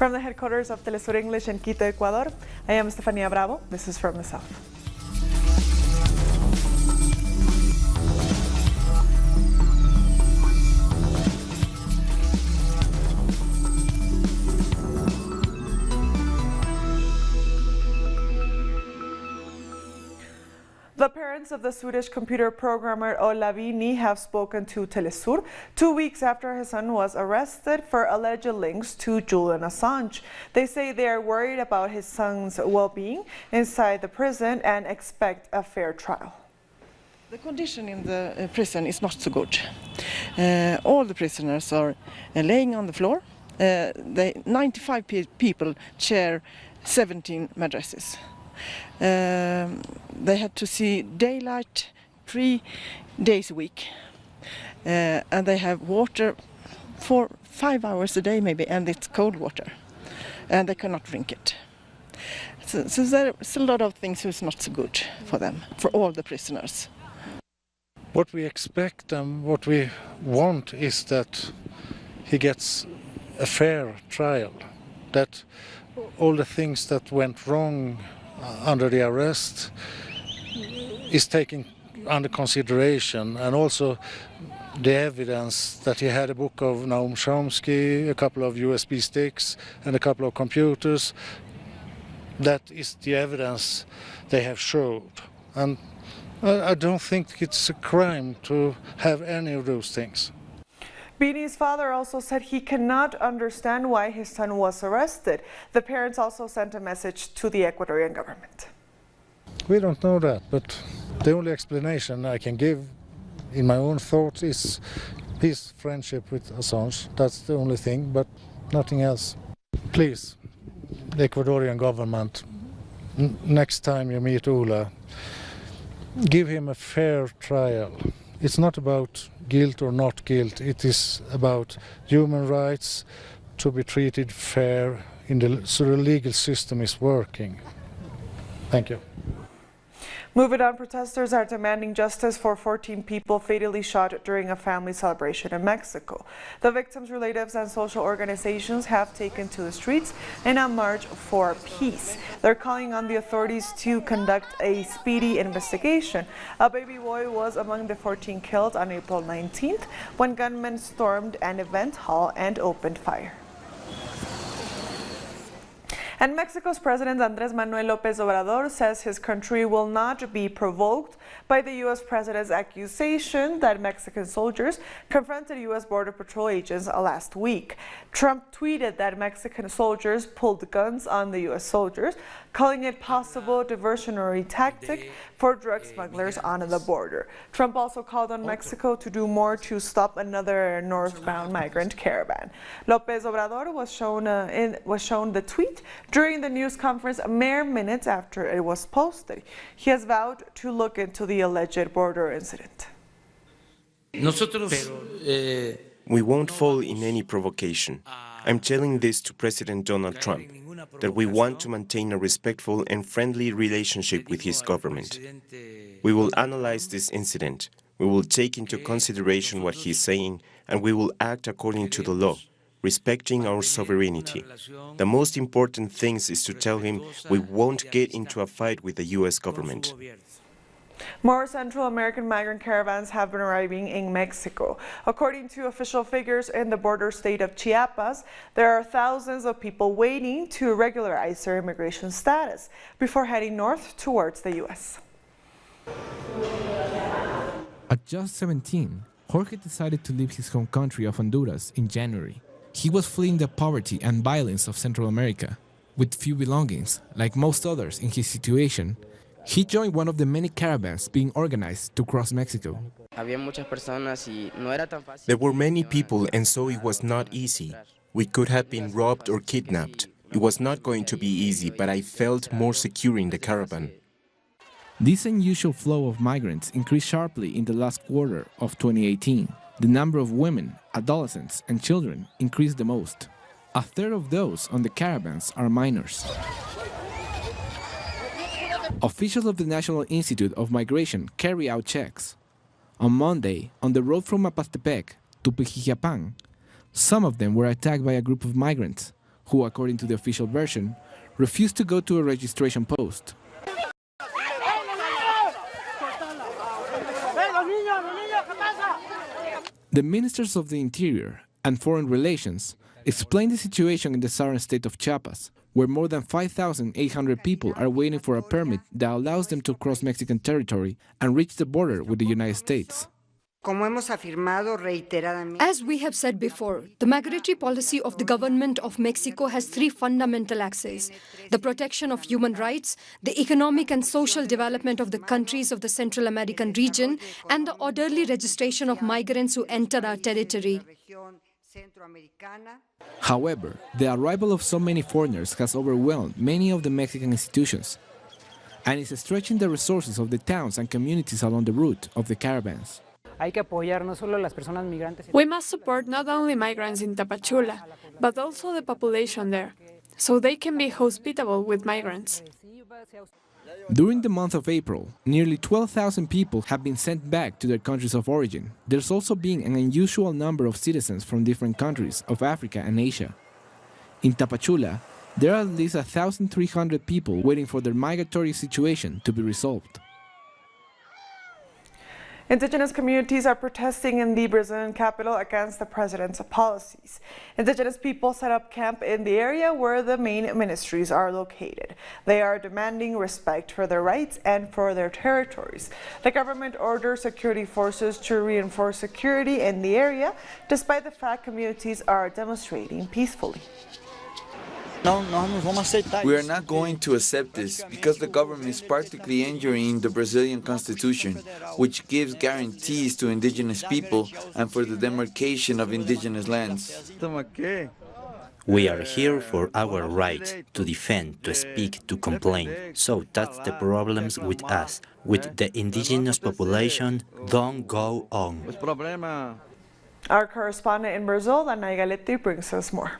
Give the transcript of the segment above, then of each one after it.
From the headquarters of teleSUR English in Quito, Ecuador, I am Estefania Bravo. This is From the South. The parents of the Swedish computer programmer Ola Bini have spoken to teleSUR 2 weeks after his son was arrested for alleged links to Julian Assange. They say they are worried about his son's well-being inside the prison and expect a fair trial. The condition in the prison is not so good. All the prisoners are laying on the floor. 95 people share 17 mattresses. They had to see daylight 3 days a week, and they have water for 5 hours a day maybe, and it's cold water, and they cannot drink it. So there's a lot of things that's not so good for them, for all the prisoners. What we expect and what we want is that he gets a fair trial, that all the things that went wrong under the arrest is taken under consideration, and also the evidence that he had a book of Noam Chomsky, a couple of USB sticks and a couple of computers. That is the evidence they have showed, and I don't think it's a crime to have any of those things. Bini's father also said he cannot understand why his son was arrested. The parents also sent a message to the Ecuadorian government. We don't know that, but the only explanation I can give in my own thoughts is his friendship with Assange. That's the only thing, but nothing else. Please, the Ecuadorian government, next time you meet Ola, give him a fair trial. It's not about guilt or not guilt, it is about human rights to be treated fair so the legal system is working. Thank you. Moving on, protesters are demanding justice for 14 people fatally shot during a family celebration in Mexico. The victims' relatives and social organizations have taken to the streets in a march for peace. They're calling on the authorities to conduct a speedy investigation. A baby boy was among the 14 killed on April 19th when gunmen stormed an event hall and opened fire. And Mexico's President Andrés Manuel López Obrador says his country will not be provoked by the U.S. President's accusation that Mexican soldiers confronted U.S. Border Patrol agents last week. Trump tweeted that Mexican soldiers pulled guns on the U.S. soldiers, calling it possible diversionary tactic for drug smugglers on the border. Trump also called on Mexico to do more to stop another northbound migrant caravan. López Obrador was shown the tweet during the news conference mere minutes after it was posted. He has vowed to look into the alleged border incident. We won't fall in any provocation. I'm telling this to President Donald Trump, that we want to maintain a respectful and friendly relationship with his government. We will analyze this incident. We will take into consideration what he's saying, and we will act according to the law, respecting our sovereignty. The most important thing is to tell him we won't get into a fight with the U.S. government. More Central American migrant caravans have been arriving in Mexico. According to official figures in the border state of Chiapas, there are thousands of people waiting to regularize their immigration status before heading north towards the U.S. At just 17, Jorge decided to leave his home country of Honduras in January. He was fleeing the poverty and violence of Central America. With few belongings, like most others in his situation, he joined one of the many caravans being organized to cross Mexico. There were many people, and so it was not easy. We could have been robbed or kidnapped. It was not going to be easy, but I felt more secure in the caravan. This unusual flow of migrants increased sharply in the last quarter of 2018. The number of women, adolescents, and children increased the most. A third of those on the caravans are minors. Officials of the National Institute of Migration carry out checks. On Monday, on the road from Mapastepec to Pijijiapan, some of them were attacked by a group of migrants who, according to the official version, refused to go to a registration post. The ministers of the Interior and Foreign Relations explained the situation in the southern state of Chiapas, where more than 5,800 people are waiting for a permit that allows them to cross Mexican territory and reach the border with the United States. As we have said before, the migratory policy of the government of Mexico has three fundamental axes: the protection of human rights, the economic and social development of the countries of the Central American region, and the orderly registration of migrants who enter our territory. However, the arrival of so many foreigners has overwhelmed many of the Mexican institutions and is stretching the resources of the towns and communities along the route of the caravans. We must support not only migrants in Tapachula, but also the population there, so they can be hospitable with migrants. During the month of April, nearly 12,000 people have been sent back to their countries of origin. There's also been an unusual number of citizens from different countries of Africa and Asia. In Tapachula, there are at least 1,300 people waiting for their migratory situation to be resolved. Indigenous communities are protesting in the Brazilian capital against the president's policies. Indigenous people set up camp in the area where the main ministries are located. They are demanding respect for their rights and for their territories. The government orders security forces to reinforce security in the area, despite the fact communities are demonstrating peacefully. We are not going to accept this because the government is practically injuring the Brazilian Constitution, which gives guarantees to indigenous people and for the demarcation of indigenous lands. We are here for our rights, to defend, to speak, to complain. So that's the problems with us. With the indigenous population, don't go on. Our correspondent in Brazil, Ana Galetti, brings us more.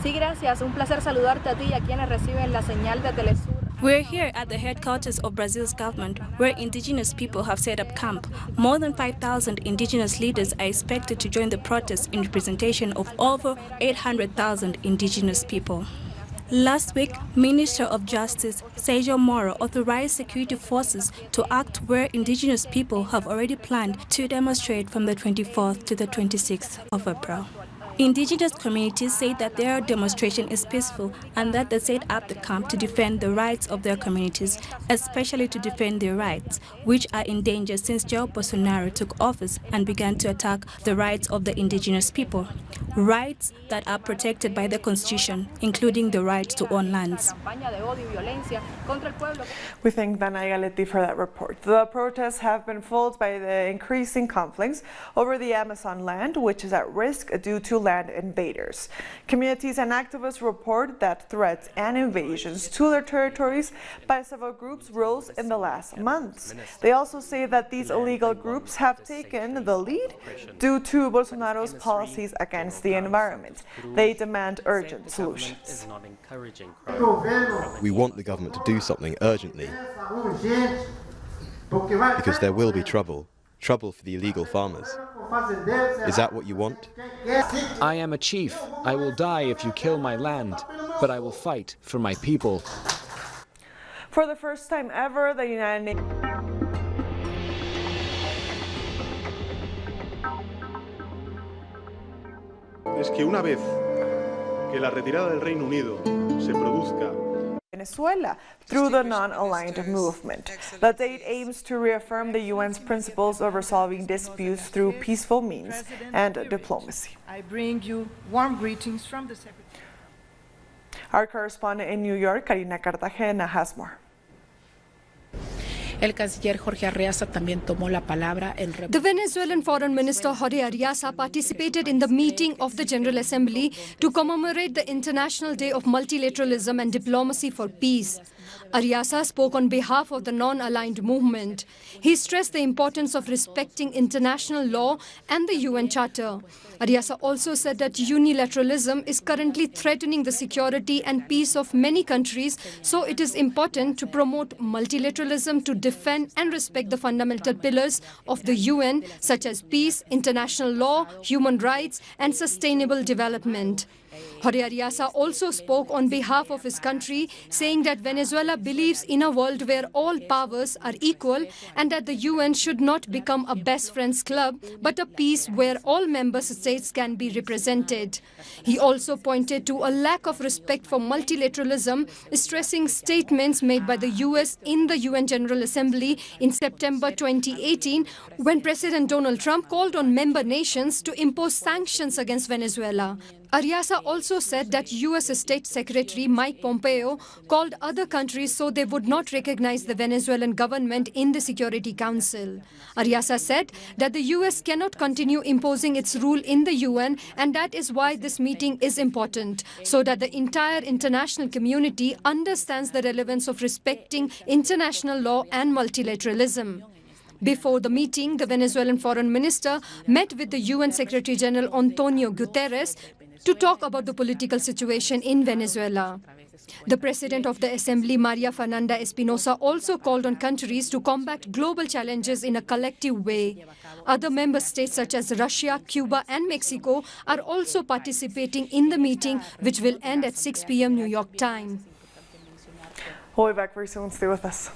Sí, gracias. Un placer saludarte a ti y a quienes reciben la señal de teleSUR. We're here at the headquarters of Brazil's government, where indigenous people have set up camp. More than 5,000 indigenous leaders are expected to join the protest in representation of over 800,000 indigenous people. Last week, Minister of Justice Sergio Moro authorized security forces to act where indigenous people have already planned to demonstrate from the 24th to the 26th of April. Indigenous communities say that their demonstration is peaceful and that they set up the camp to defend the rights of their communities, especially to defend their rights, which are in danger since Jair Bolsonaro took office and began to attack the rights of the indigenous people, rights that are protected by the Constitution, including the right to own lands. We thank Dana Galetti for that report. The protests have been fueled by the increasing conflicts over the Amazon land, which is at risk due to land invaders. Communities and activists report that threats and invasions to their territories by several groups rose in the last months. They also say that these illegal groups have taken the lead due to Bolsonaro's policies against the environment. They demand urgent solutions. We want the government to do something urgently because there will be trouble for the illegal farmers. Is that what you want? I am a chief. I will die if you kill my land, but I will fight for my people. For the first time ever, the United Nations es que una vez que la retirada del Reino Unido se produzca Venezuela through the non-aligned movement. The date aims to reaffirm the UN's principles of resolving disputes through peaceful means and diplomacy. I bring you warm greetings from the Secretary. Our correspondent in New York, Karina Cartagena, has more. El canciller Jorge Arreaza también tomó la palabra. The Venezuelan Foreign Minister Jorge Arreaza participated in the meeting of the General Assembly to commemorate the International Day of Multilateralism and Diplomacy for Peace. Arreaza spoke on behalf of the non-aligned movement. He stressed the importance of respecting international law and the UN Charter. Arreaza also said that unilateralism is currently threatening the security and peace of many countries, so it is important to promote multilateralism to defend and respect the fundamental pillars of the UN, such as peace, international law, human rights, and sustainable development. Jorge Ariasa also spoke on behalf of his country, saying that Venezuela believes in a world where all powers are equal and that the UN should not become a best friends club, but a peace where all member states can be represented. He also pointed to a lack of respect for multilateralism, stressing statements made by the US in the UN General Assembly in September 2018, when President Donald Trump called on member nations to impose sanctions against Venezuela. Ariasa also said that US State Secretary Mike Pompeo called other countries so they would not recognize the Venezuelan government in the Security Council. Ariasa said that the US cannot continue imposing its rule in the UN, and that is why this meeting is important, so that the entire international community understands the relevance of respecting international law and multilateralism. Before the meeting, the Venezuelan foreign minister met with the UN Secretary General Antonio Guterres to talk about the political situation in Venezuela. The president of the Assembly, Maria Fernanda Espinosa, also called on countries to combat global challenges in a collective way. Other member states such as Russia, Cuba and Mexico are also participating in the meeting, which will end at 6 p.m. New York time. We'll be back very soon. Stay with us.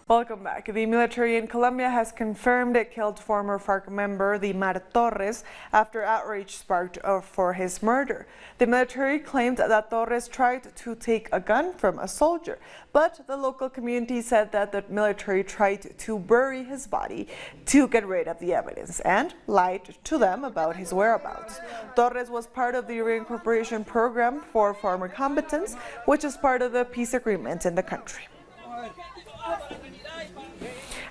Welcome back. The military in Colombia has confirmed it killed former FARC member Dimar Torres after outrage sparked for his murder. The military claimed that Torres tried to take a gun from a soldier, but the local community said that the military tried to bury his body to get rid of the evidence and lied to them about his whereabouts. Torres was part of the reincorporation program for former combatants, which is part of the peace agreement in the country.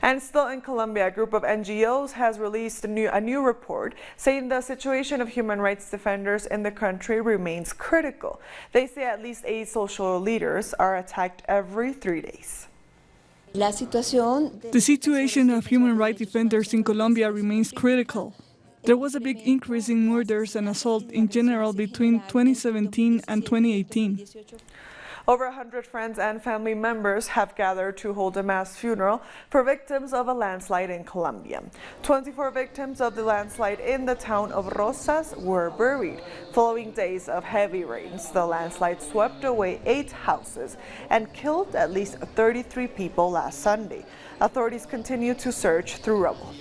And still in Colombia, a group of NGOs has released a new report saying the situation of human rights defenders in the country remains critical. They say at least 8 social leaders are attacked every 3 days. The situation of human rights defenders in Colombia remains critical. There was a big increase in murders and assault in general between 2017 and 2018. Over 100 friends and family members have gathered to hold a mass funeral for victims of a landslide in Colombia. 24 victims of the landslide in the town of Rosas were buried. Following days of heavy rains, the landslide swept away 8 houses and killed at least 33 people last Sunday. Authorities continue to search through rubble.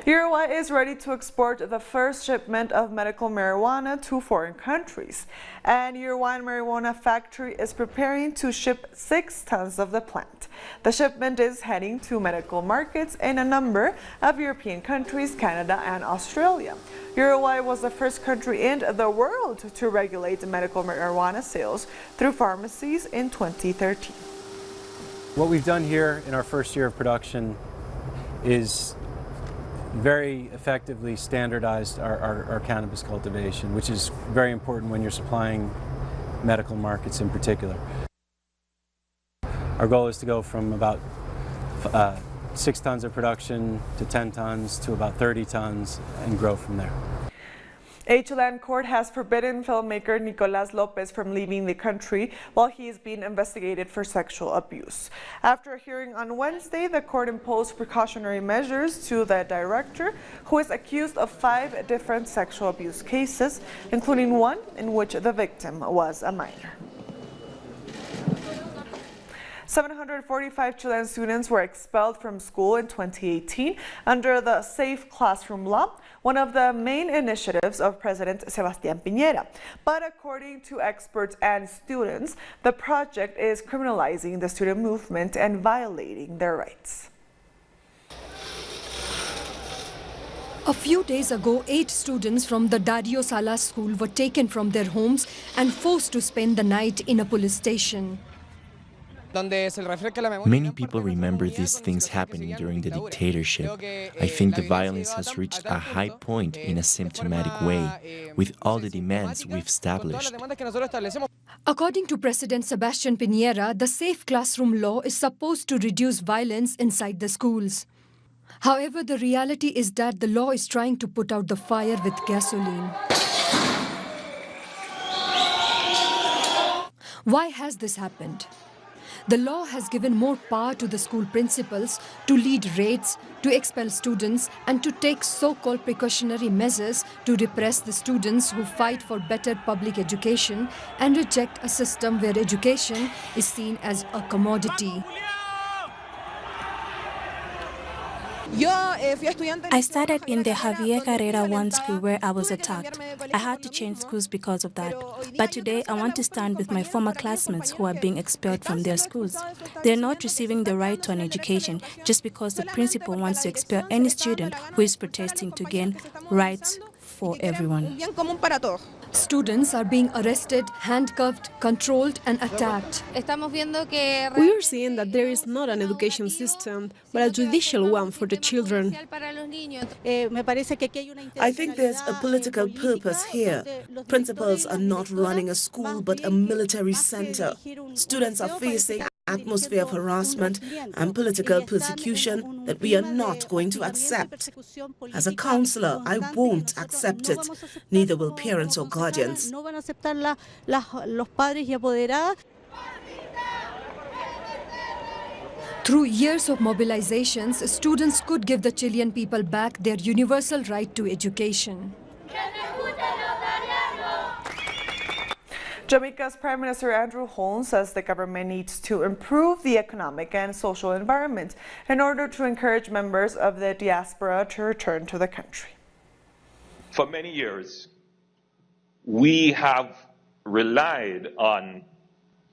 Uruguay is ready to export the first shipment of medical marijuana to foreign countries. An Uruguayan marijuana factory is preparing to ship 6 tons of the plant. The shipment is heading to medical markets in a number of European countries, Canada and Australia. Uruguay was the first country in the world to regulate medical marijuana sales through pharmacies in 2013. What we've done here in our first year of production is very effectively standardized our cannabis cultivation, which is very important when you're supplying medical markets in particular. Our goal is to go from about 6 tons of production to 10 tons to about 30 tons and grow from there. A Chilean court has forbidden filmmaker Nicolás López from leaving the country while he is being investigated for sexual abuse. After a hearing on Wednesday, the court imposed precautionary measures to the director, who is accused of 5 different sexual abuse cases, including one in which the victim was a minor. 745 Chilean students were expelled from school in 2018 under the Safe Classroom Law, one of the main initiatives of President Sebastián Piñera. But according to experts and students, the project is criminalizing the student movement and violating their rights. A few days ago, 8 students from the Dario Salas school were taken from their homes and forced to spend the night in a police station. Many people remember these things happening during the dictatorship. I think the violence has reached a high point in a symptomatic way, with all the demands we've established. According to President Sebastián Piñera, the Safe Classroom Law is supposed to reduce violence inside the schools. However, the reality is that the law is trying to put out the fire with gasoline. Why has this happened? The law has given more power to the school principals to lead raids, to expel students, and to take so-called precautionary measures to repress the students who fight for better public education and reject a system where education is seen as a commodity. I studied in the Javier Carrera 1 school where I was attacked. I had to change schools because of that. But today I want to stand with my former classmates who are being expelled from their schools. They are not receiving the right to an education just because the principal wants to expel any student who is protesting to gain rights for everyone. Students are being arrested, handcuffed, controlled and attacked. We are seeing that there is not an education system, but a judicial one for the children. I think there's a political purpose here. Principals are not running a school but a military center. Students are facing an atmosphere of harassment and political persecution that we are not going to accept. As a counselor, I won't accept it. Neither will parents or guardians. Through years of mobilizations, students could give the Chilean people back their universal right to education. Jamaica's Prime Minister Andrew Holness says the government needs to improve the economic and social environment in order to encourage members of the diaspora to return to the country. For many years, we have relied on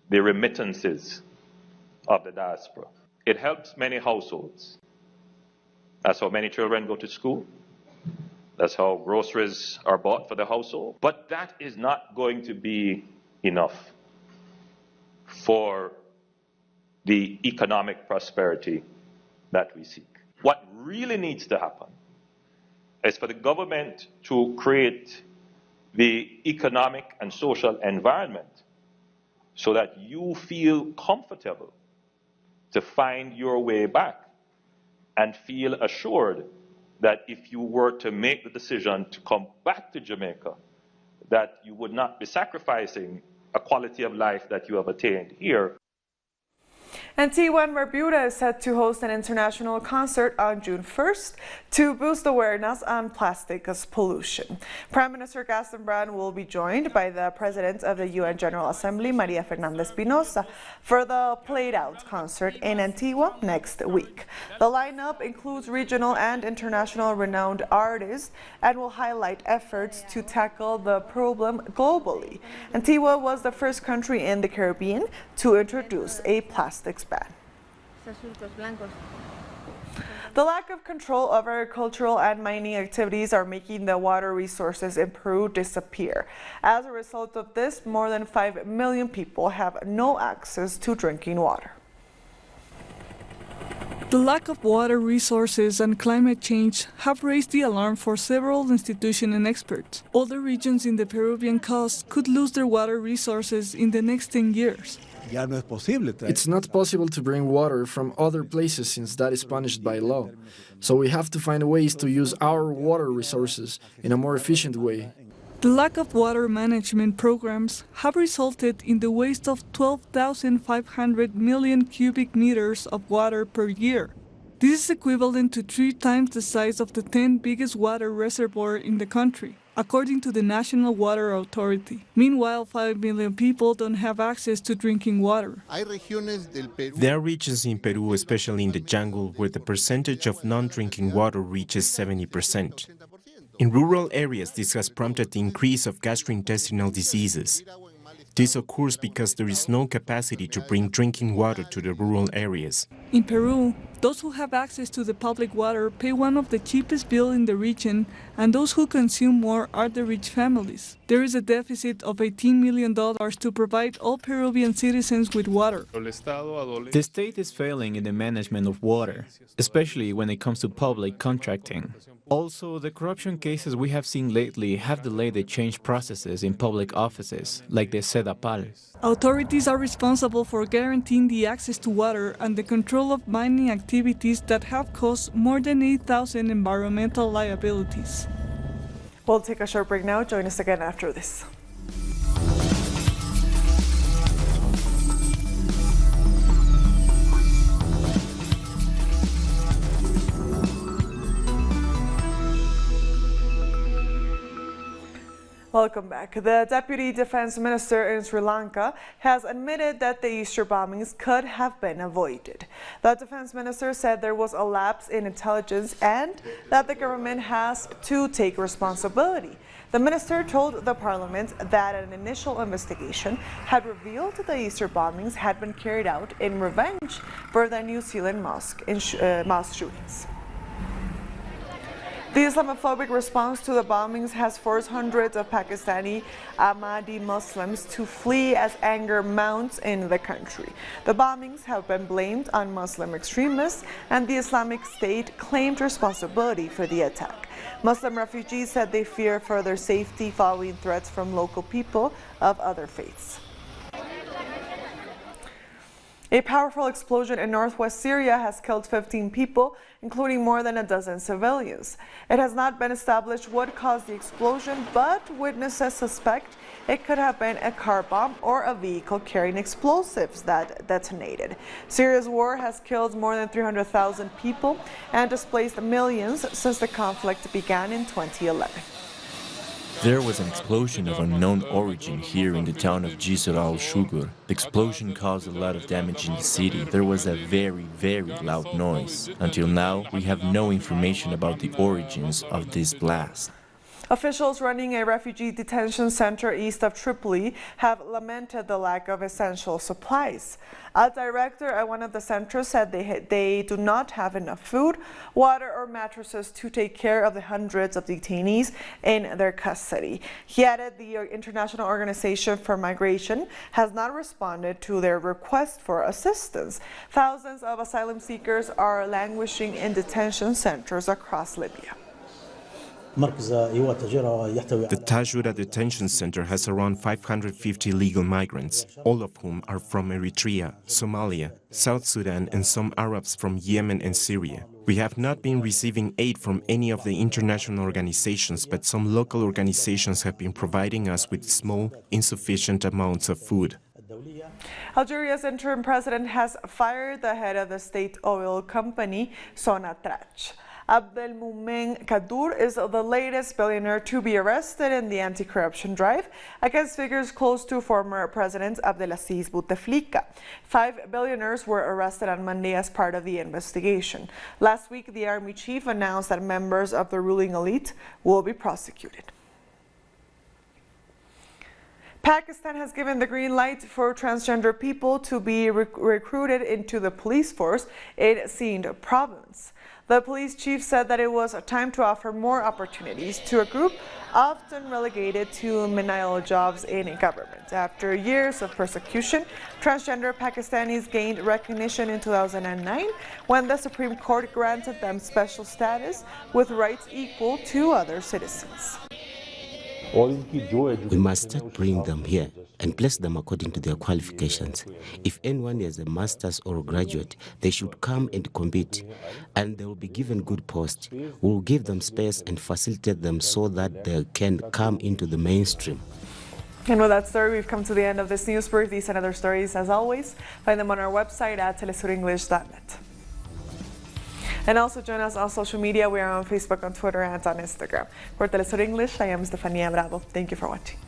the remittances of the diaspora. It helps many households. That's how many children go to school. That's how groceries are bought for the household. But that is not going to be enough for the economic prosperity that we seek. What really needs to happen is for the government to create the economic and social environment so that you feel comfortable to find your way back and feel assured that if you were to make the decision to come back to Jamaica, that you would not be sacrificing a quality of life that you have attained here. Antigua and Barbuda is set to host an international concert on June 1st to boost awareness on plastic pollution. Prime Minister Gaston Brand will be joined by the President of the UN General Assembly, Maria Fernanda Espinosa, for the played-out concert in Antigua next week. The lineup includes regional and international renowned artists and will highlight efforts to tackle the problem globally. Antigua was the first country in the Caribbean to introduce a plastics ban. The lack of control of agricultural and mining activities are making the water resources in Peru disappear. As a result of this, more than 5 million people have no access to drinking water. The lack of water resources and climate change have raised the alarm for several institutions and experts. Other regions in the Peruvian coast could lose their water resources in the next 10 years. It's not possible to bring water from other places since that is punished by law. So we have to find ways to use our water resources in a more efficient way. The lack of water management programs have resulted in the waste of 12,500 million cubic meters of water per year. This is equivalent to 3 times the size of the 10 biggest water reservoirs in the country, according to the National Water Authority. Meanwhile, 5 million people don't have access to drinking water. There are regions in Peru, especially in the jungle, where the percentage of non-drinking water reaches 70%. In rural areas, this has prompted the increase of gastrointestinal diseases. This occurs because there is no capacity to bring drinking water to the rural areas. In Peru, those who have access to the public water pay one of the cheapest bills in the region, and those who consume more are the rich families. There is a deficit of $18 million to provide all Peruvian citizens with water. The state is failing in the management of water, especially when it comes to public contracting. Also, the corruption cases we have seen lately have delayed the change processes in public offices, like the SEDAPAL. Authorities are responsible for guaranteeing the access to water and the control of mining activities that have caused more than 8,000 environmental liabilities. We'll take a short break now. Join us again after this. Welcome back. The Deputy Defense Minister in Sri Lanka has admitted that the Easter bombings could have been avoided. The Defense Minister said there was a lapse in intelligence and that the government has to take responsibility. The minister told the parliament that an initial investigation had revealed the Easter bombings had been carried out in revenge for the New Zealand mosque shootings. The Islamophobic response to the bombings has forced hundreds of Pakistani Ahmadi Muslims to flee as anger mounts in the country. The bombings have been blamed on Muslim extremists, and the Islamic State claimed responsibility for the attack. Muslim refugees said they fear for their safety following threats from local people of other faiths. A powerful explosion in northwest Syria has killed 15 people, including more than a dozen civilians. It has not been established what caused the explosion, but witnesses suspect it could have been a car bomb or a vehicle carrying explosives that detonated. Syria's war has killed more than 300,000 people and displaced millions since the conflict began in 2011. There was an explosion of unknown origin here in the town of Jisr al-Shugur. The explosion caused a lot of damage in the city. There was a very, very loud noise. Until now, we have no information about the origins of this blast. Officials running a refugee detention center east of Tripoli have lamented the lack of essential supplies. A director at one of the centers said they do not have enough food, water, or mattresses to take care of the hundreds of detainees in their custody. He added the International Organization for Migration has not responded to their request for assistance. Thousands of asylum seekers are languishing in detention centers across Libya. The Tajura detention center has around 550 legal migrants, all of whom are from Eritrea, Somalia, South Sudan, and some Arabs from Yemen and Syria. We have not been receiving aid from any of the international organizations, but some local organizations have been providing us with small, insufficient amounts of food. Algeria's interim president has fired the head of the state oil company, Sonatrach. Abdelmoumen Kaddour is the latest billionaire to be arrested in the anti-corruption drive against figures close to former President Abdelaziz Bouteflika. 5 billionaires were arrested on Monday as part of the investigation. Last week, the army chief announced that members of the ruling elite will be prosecuted. Pakistan has given the green light for transgender people to be recruited into the police force in Sindh province. The police chief said that it was time to offer more opportunities to a group often relegated to menial jobs in government. After years of persecution, transgender Pakistanis gained recognition in 2009 when the Supreme Court granted them special status with rights equal to other citizens. We must start bringing them here and place them according to their qualifications. If anyone is a master's or a graduate, they should come and compete, and they will be given good posts. We will give them space and facilitate them so that they can come into the mainstream. And with that story, we've come to the end of this news break. These and other stories, as always, find them on our website at telesurenglish.net. And also join us on social media. We are on Facebook, on Twitter, and on Instagram. For Telesur English, I am Stefania Bravo. Thank you for watching.